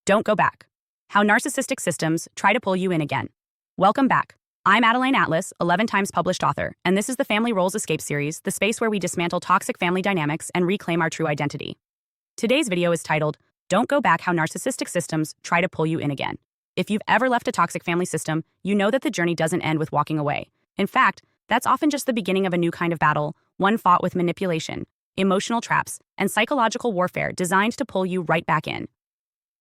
Don't go back. How narcissistic systems try to pull you in again. Welcome back. I'm Adeline Atlas, 11 times published author, and this is the Family Roles Escape series, the space where we dismantle toxic family dynamics and reclaim our true identity. Today's video is titled, Don't Go Back, How Narcissistic Systems Try to Pull You In Again. If you've ever left a toxic family system, you know that the journey doesn't end with walking away. In fact, that's often just the beginning of a new kind of battle, one fought with manipulation, emotional traps, and psychological warfare designed to pull you right back in.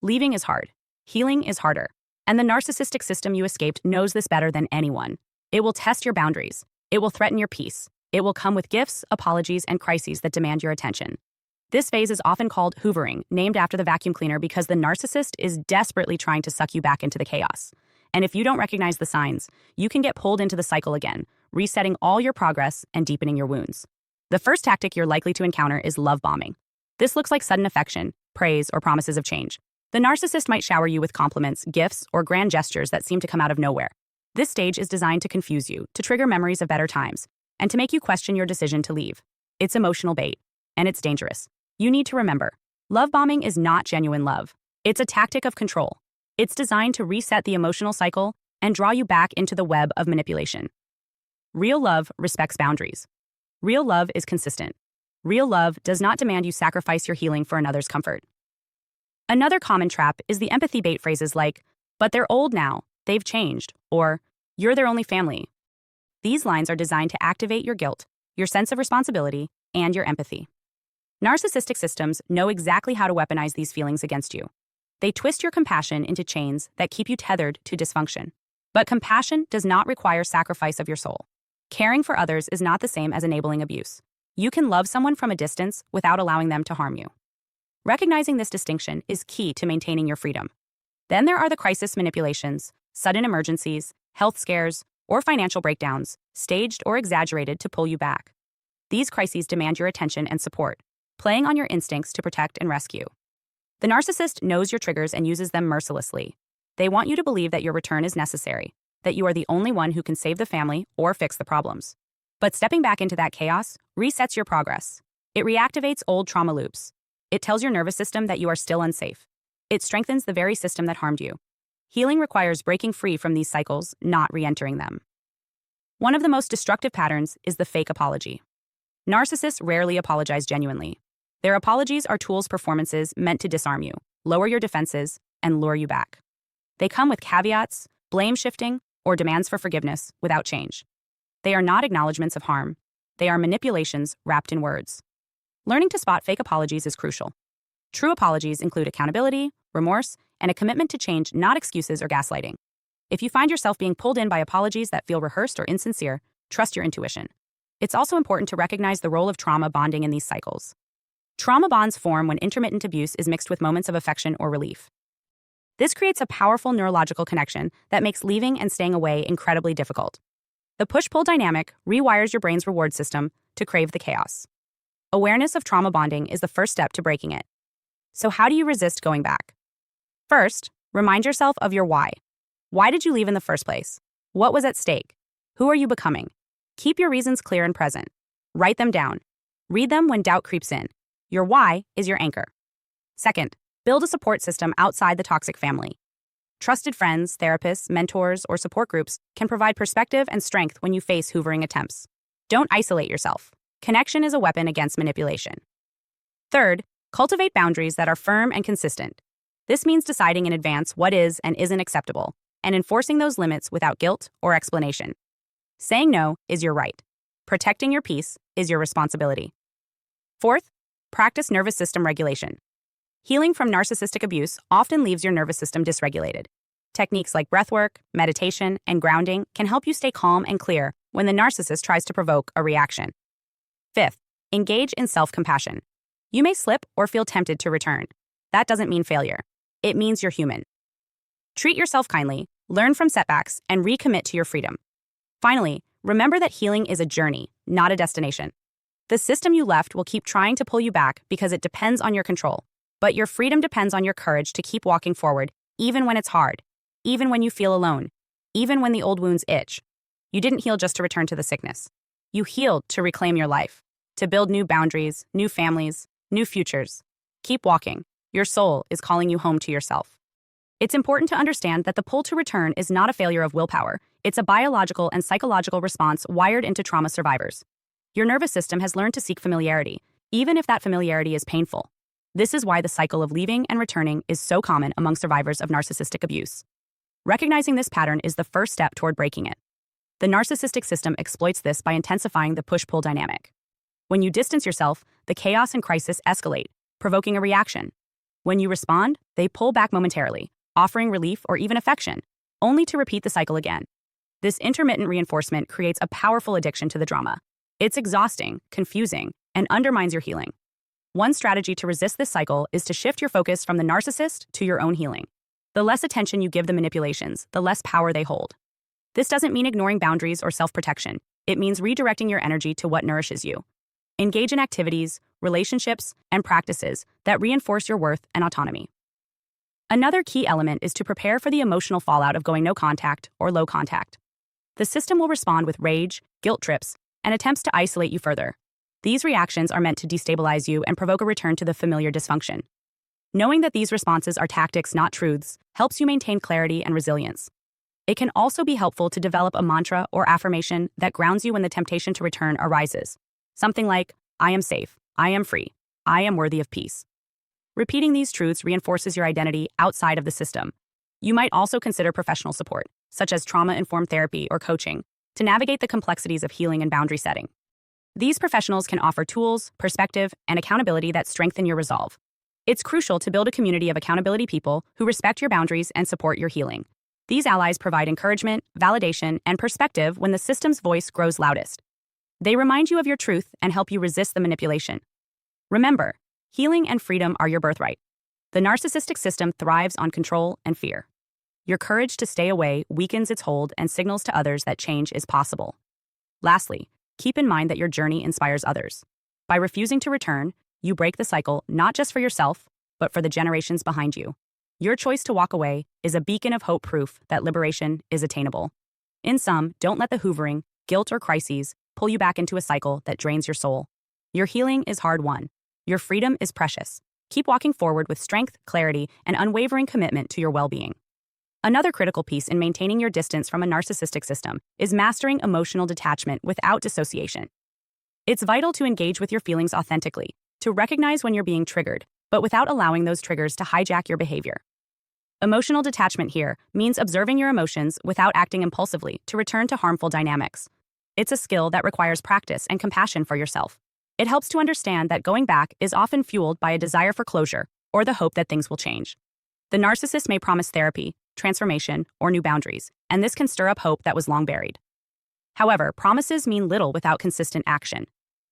Leaving is hard. Healing is harder. And the narcissistic system you escaped knows this better than anyone. It will test your boundaries. It will threaten your peace. It will come with gifts, apologies, and crises that demand your attention. This phase is often called hoovering, named after the vacuum cleaner because the narcissist is desperately trying to suck you back into the chaos. And if you don't recognize the signs, you can get pulled into the cycle again, resetting all your progress and deepening your wounds. The first tactic you're likely to encounter is love bombing. This looks like sudden affection, praise, or promises of change. The narcissist might shower you with compliments, gifts, or grand gestures that seem to come out of nowhere. This stage is designed to confuse you, to trigger memories of better times, and to make you question your decision to leave. It's emotional bait, and it's dangerous. You need to remember, love bombing is not genuine love. It's a tactic of control. It's designed to reset the emotional cycle and draw you back into the web of manipulation. Real love respects boundaries. Real love is consistent. Real love does not demand you sacrifice your healing for another's comfort. Another common trap is the empathy bait phrases like, but they're old now, they've changed, or you're their only family. These lines are designed to activate your guilt, your sense of responsibility, and your empathy. Narcissistic systems know exactly how to weaponize these feelings against you. They twist your compassion into chains that keep you tethered to dysfunction. But compassion does not require sacrifice of your soul. Caring for others is not the same as enabling abuse. You can love someone from a distance without allowing them to harm you. Recognizing this distinction is key to maintaining your freedom. Then there are the crisis manipulations, sudden emergencies, health scares, or financial breakdowns, staged or exaggerated to pull you back. These crises demand your attention and support, playing on your instincts to protect and rescue. The narcissist knows your triggers and uses them mercilessly. They want you to believe that your return is necessary, that you are the only one who can save the family or fix the problems. But stepping back into that chaos resets your progress. It reactivates old trauma loops. It tells your nervous system that you are still unsafe. It strengthens the very system that harmed you. Healing requires breaking free from these cycles, not re-entering them. One of the most destructive patterns is the fake apology. Narcissists rarely apologize genuinely. Their apologies are tools performances meant to disarm you, lower your defenses, and lure you back. They come with caveats, blame shifting, or demands for forgiveness without change. They are not acknowledgments of harm. They are manipulations wrapped in words. Learning to spot fake apologies is crucial. True apologies include accountability, remorse, and a commitment to change, not excuses or gaslighting. If you find yourself being pulled in by apologies that feel rehearsed or insincere, trust your intuition. It's also important to recognize the role of trauma bonding in these cycles. Trauma bonds form when intermittent abuse is mixed with moments of affection or relief. This creates a powerful neurological connection that makes leaving and staying away incredibly difficult. The push-pull dynamic rewires your brain's reward system to crave the chaos. Awareness of trauma bonding is the first step to breaking it. So how do you resist going back? First, remind yourself of your why. Why did you leave in the first place? What was at stake? Who are you becoming? Keep your reasons clear and present. Write them down. Read them when doubt creeps in. Your why is your anchor. Second, build a support system outside the toxic family. Trusted friends, therapists, mentors, or support groups can provide perspective and strength when you face hoovering attempts. Don't isolate yourself. Connection is a weapon against manipulation. Third, cultivate boundaries that are firm and consistent. This means deciding in advance what is and isn't acceptable, and enforcing those limits without guilt or explanation. Saying no is your right. Protecting your peace is your responsibility. Fourth, practice nervous system regulation. Healing from narcissistic abuse often leaves your nervous system dysregulated. Techniques like breathwork, meditation, and grounding can help you stay calm and clear when the narcissist tries to provoke a reaction. Fifth, engage in self-compassion. You may slip or feel tempted to return. That doesn't mean failure. It means you're human. Treat yourself kindly, learn from setbacks, and recommit to your freedom. Finally, remember that healing is a journey, not a destination. The system you left will keep trying to pull you back because it depends on your control. But your freedom depends on your courage to keep walking forward, even when it's hard, even when you feel alone, even when the old wounds itch. You didn't heal just to return to the sickness. You healed to reclaim your life, to build new boundaries, new families, new futures. Keep walking. Your soul is calling you home to yourself. It's important to understand that the pull to return is not a failure of willpower. It's a biological and psychological response wired into trauma survivors. Your nervous system has learned to seek familiarity, even if that familiarity is painful. This is why the cycle of leaving and returning is so common among survivors of narcissistic abuse. Recognizing this pattern is the first step toward breaking it. The narcissistic system exploits this by intensifying the push-pull dynamic. When you distance yourself, the chaos and crisis escalate, provoking a reaction. When you respond, they pull back momentarily, offering relief or even affection, only to repeat the cycle again. This intermittent reinforcement creates a powerful addiction to the drama. It's exhausting, confusing, and undermines your healing. One strategy to resist this cycle is to shift your focus from the narcissist to your own healing. The less attention you give the manipulations, the less power they hold. This doesn't mean ignoring boundaries or self-protection. It means redirecting your energy to what nourishes you. Engage in activities, relationships, and practices that reinforce your worth and autonomy. Another key element is to prepare for the emotional fallout of going no contact or low contact. The system will respond with rage, guilt trips, and attempts to isolate you further. These reactions are meant to destabilize you and provoke a return to the familiar dysfunction. Knowing that these responses are tactics, not truths, helps you maintain clarity and resilience. It can also be helpful to develop a mantra or affirmation that grounds you when the temptation to return arises. Something like, I am safe, I am free, I am worthy of peace. Repeating these truths reinforces your identity outside of the system. You might also consider professional support, such as trauma-informed therapy or coaching, to navigate the complexities of healing and boundary setting. These professionals can offer tools, perspective, and accountability that strengthen your resolve. It's crucial to build a community of accountability people who respect your boundaries and support your healing. These allies provide encouragement, validation, and perspective when the system's voice grows loudest. They remind you of your truth and help you resist the manipulation. Remember, healing and freedom are your birthright. The narcissistic system thrives on control and fear. Your courage to stay away weakens its hold and signals to others that change is possible. Lastly, keep in mind that your journey inspires others. By refusing to return, you break the cycle not just for yourself, but for the generations behind you. Your choice to walk away is a beacon of hope, proof that liberation is attainable. In sum, don't let the hoovering, guilt, or crises pull you back into a cycle that drains your soul. Your healing is hard-won. Your freedom is precious. Keep walking forward with strength, clarity, and unwavering commitment to your well-being. Another critical piece in maintaining your distance from a narcissistic system is mastering emotional detachment without dissociation. It's vital to engage with your feelings authentically, to recognize when you're being triggered, but without allowing those triggers to hijack your behavior. Emotional detachment here means observing your emotions without acting impulsively to return to harmful dynamics. It's a skill that requires practice and compassion for yourself. It helps to understand that going back is often fueled by a desire for closure or the hope that things will change. The narcissist may promise therapy, transformation, or new boundaries, and this can stir up hope that was long buried. However, promises mean little without consistent action.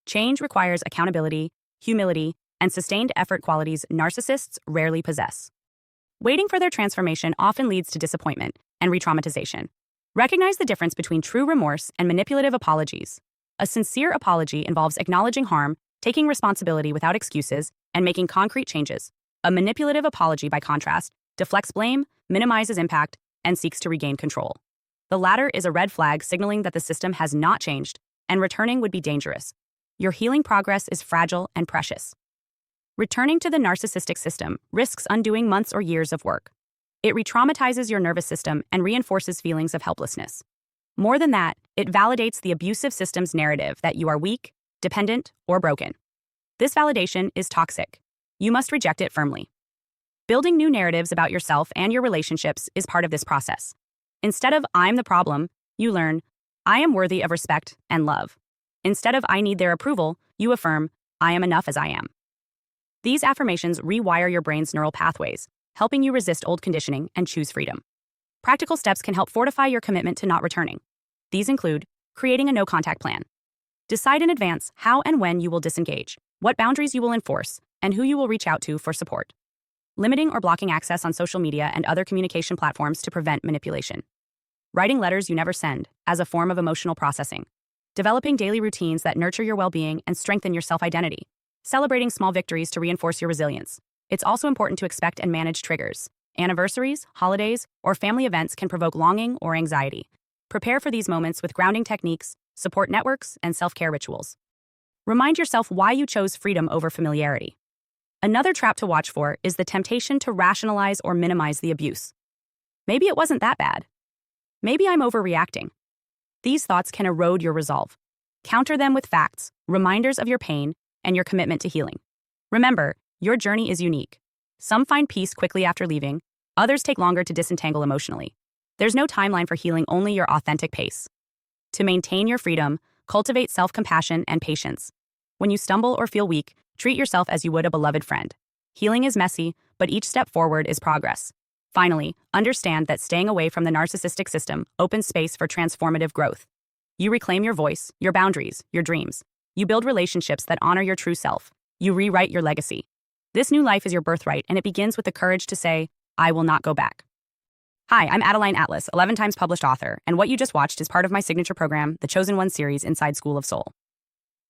Change requires accountability, humility, and sustained effort, qualities narcissists rarely possess. Waiting for their transformation often leads to disappointment and re-traumatization. Recognize the difference between true remorse and manipulative apologies. A sincere apology involves acknowledging harm, taking responsibility without excuses, and making concrete changes. A manipulative apology, by contrast, deflects blame, minimizes impact, and seeks to regain control. The latter is a red flag signaling that the system has not changed, and returning would be dangerous. Your healing progress is fragile and precious. Returning to the narcissistic system risks undoing months or years of work. It re-traumatizes your nervous system and reinforces feelings of helplessness. More than that, it validates the abusive system's narrative that you are weak, dependent, or broken. This validation is toxic. You must reject it firmly. Building new narratives about yourself and your relationships is part of this process. Instead of I'm the problem, you learn I am worthy of respect and love. Instead of I need their approval, you affirm I am enough as I am. These affirmations rewire your brain's neural pathways, helping you resist old conditioning and choose freedom. Practical steps can help fortify your commitment to not returning. These include creating a no-contact plan. Decide in advance how and when you will disengage, what boundaries you will enforce, and who you will reach out to for support. Limiting or blocking access on social media and other communication platforms to prevent manipulation. Writing letters you never send as a form of emotional processing. Developing daily routines that nurture your well-being and strengthen your self-identity. Celebrating small victories to reinforce your resilience. It's also important to expect and manage triggers. Anniversaries, holidays, or family events can provoke longing or anxiety. Prepare for these moments with grounding techniques, support networks, and self-care rituals. Remind yourself why you chose freedom over familiarity. Another trap to watch for is the temptation to rationalize or minimize the abuse. Maybe it wasn't that bad. Maybe I'm overreacting. These thoughts can erode your resolve. Counter them with facts, reminders of your pain, and your commitment to healing. Remember, your journey is unique. Some find peace quickly after leaving, others take longer to disentangle emotionally. There's no timeline for healing, only your authentic pace. To maintain your freedom, cultivate self-compassion and patience. When you stumble or feel weak, treat yourself as you would a beloved friend. Healing is messy, but each step forward is progress. Finally, understand that staying away from the narcissistic system opens space for transformative growth. You reclaim your voice, your boundaries, your dreams. You build relationships that honor your true self. You rewrite your legacy. This new life is your birthright, and it begins with the courage to say, I will not go back. Hi, I'm Adeline Atlas, 11 times published author, and what you just watched is part of my signature program, the Chosen One series inside School of Soul.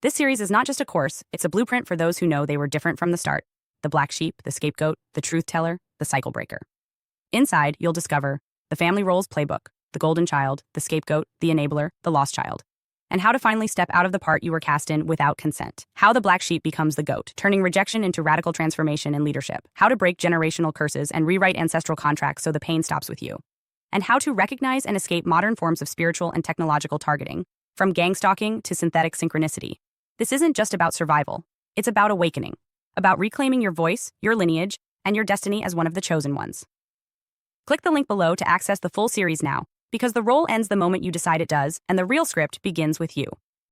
This series is not just a course, it's a blueprint for those who know they were different from the start. The black sheep, the scapegoat, the truth teller, the cycle breaker. Inside, you'll discover the family roles playbook, the golden child, the scapegoat, the enabler, the lost child, and how to finally step out of the part you were cast in without consent. How the black sheep becomes the goat, turning rejection into radical transformation and leadership. How to break generational curses and rewrite ancestral contracts so the pain stops with you. And how to recognize and escape modern forms of spiritual and technological targeting, from gang stalking to synthetic synchronicity. This isn't just about survival. It's about awakening, about reclaiming your voice, your lineage, and your destiny as one of the chosen ones. Click the link below to access the full series now, because the role ends the moment you decide it does, and the real script begins with you.